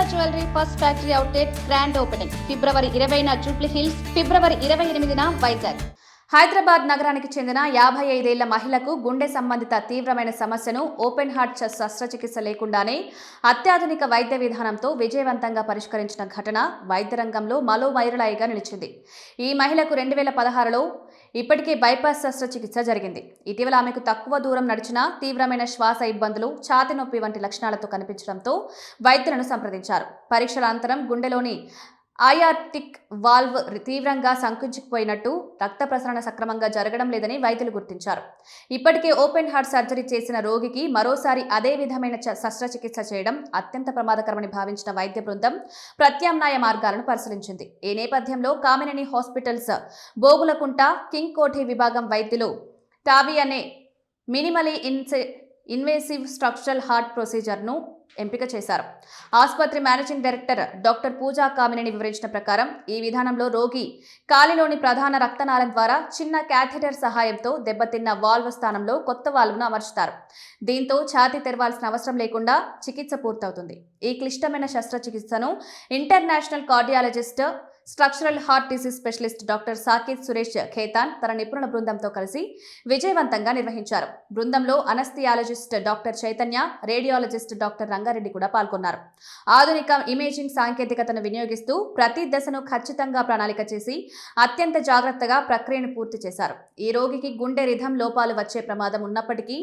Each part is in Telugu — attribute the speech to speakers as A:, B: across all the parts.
A: Jewellery first factory outlet grand opening February 20న జూబ్లీ హిల్స్, ఫిబ్రవరి 28న వైజాగ్. హైదరాబాద్ నగరానికి చెందిన 55 ఏళ్ల మహిళకు గుండె సంబంధిత తీవ్రమైన సమస్యను ఓపెన్ హార్ట్ శస్త్రచికిత్స లేకుండానే అత్యాధునిక వైద్య విధానంతో విజయవంతంగా పరిష్కరించిన ఘటన వైద్య రంగంలో మరో మైలురాయిగా నిలిచింది. ఈ మహిళకు 2016లో ఇప్పటికే బైపాస్ శస్త్రచికిత్స జరిగింది. ఇటీవల ఆమెకు తక్కువ దూరం నడిచినా తీవ్రమైన శ్వాస ఇబ్బందులు, ఛాతీ నొప్పి వంటి లక్షణాలతో కనిపించడంతో వైద్యులను సంప్రదించారు. పరీక్షల అనంతరం గుండెలోని ఆయార్టిక్ వాల్వ్ తీవ్రంగా సంకుచిపోయినట్టు, రక్త ప్రసరణ సక్రమంగా జరగడం లేదని వైద్యులు గుర్తించారు. ఇప్పటికే ఓపెన్ హార్ట్ సర్జరీ చేసిన రోగికి మరోసారి అదే విధమైన శస్త్రచికిత్స చేయడం అత్యంత ప్రమాదకరమని భావించిన వైద్య బృందం ప్రత్యామ్నాయ మార్గాలను పరిశీలించింది. ఈ నేపథ్యంలో కామినేని హాస్పిటల్స్ బోగులకుంట కింగ్ కోఠి విభాగం వైద్యులు టావీ అనే మినిమలీ ఇన్వేసివ్ స్ట్రక్చరల్ హార్ట్ ప్రొసీజర్ను ఎంపిక చేశారు. ఆసుపత్రి మేనేజింగ్ డైరెక్టర్ డాక్టర్ పూజా కామినేని వివరించిన ప్రకారం ఈ విధానంలో రోగి కాలిలోని ప్రధాన రక్తనాళం ద్వారా చిన్న క్యాథెటర్ సహాయంతో దెబ్బతిన్న వాల్వ్ స్థానంలో కొత్త వాల్వ్ను అమర్చుతారు. దీంతో ఛాతీ తెరవాల్సిన అవసరం లేకుండా చికిత్స పూర్తవుతుంది. ఈ క్లిష్టమైన శస్త్రచికిత్సను international cardiologist, structural heart disease specialist doctor Saketh Suresh Khetan తన నిపుణుల బృందంతో కలిసి విజయవంతంగా నిర్వహించారు. బృందంలో anaesthesiologist doctor Chaitanya, radiologist doctor Rangareddy కూడా పాల్గొన్నారు. ఆధునిక ఇమేజింగ్ సాంకేతికతను వినియోగిస్తూ ప్రతి దశను ఖచ్చితంగా ప్రణాళిక చేసి అత్యంత జాగ్రత్తగా ప్రక్రియను పూర్తి చేశారు. ఈ రోగికి గుండె రిథం లోపాలు వచ్చే ప్రమాదం ఉన్నప్పటికీ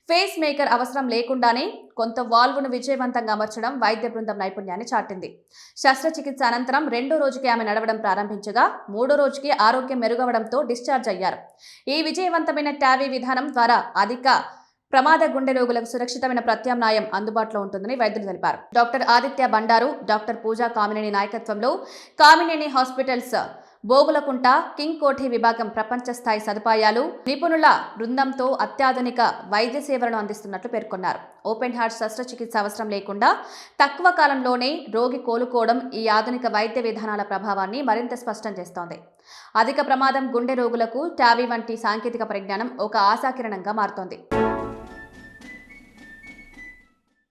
A: ఫేస్ మేకర్ అవసరం లేకుండానే కొంత వాల్వ్ను విజయవంతంగా అమర్చడం వైద్య బృందం నైపుణ్యాన్ని చాటింది. శస్త్రచికిత్స అనంతరం 2వ రోజుకి ఆమె నడవడం ప్రారంభించగా 3వ రోజుకి ఆరోగ్యం మెరుగవడంతో డిశ్చార్జ్ అయ్యారు. ఈ విజయవంతమైన టావీ విధానం ద్వారా అధిక ప్రమాద గుండె రోగులకు సురక్షితమైన ప్రత్యామ్నాయం అందుబాటులో ఉంటుందని వైద్యులు తెలిపారు. డాక్టర్ ఆదిత్య బండారు, డాక్టర్ పూజా కామినేని నాయకత్వంలో కామినేని హాస్పిటల్స్ బోగులకుంట కింగ్ కోఠి విభాగం ప్రపంచ స్థాయి సదుపాయాలు, నిపుణుల బృందంతో అత్యాధునిక వైద్య సేవలను అందిస్తున్నట్లు పేర్కొన్నారు. ఓపెన్ హార్ట్ శస్త్రచికిత్స అవసరం లేకుండా తక్కువ కాలంలోనే రోగి కోలుకోవడం ఈ ఆధునిక వైద్య విధానాల ప్రభావాన్ని మరింత స్పష్టం చేస్తోంది. అధిక ప్రమాదం గుండె రోగులకు టావీ వంటి సాంకేతిక పరిజ్ఞానం ఒక ఆశాకిరణంగా మారుతోంది.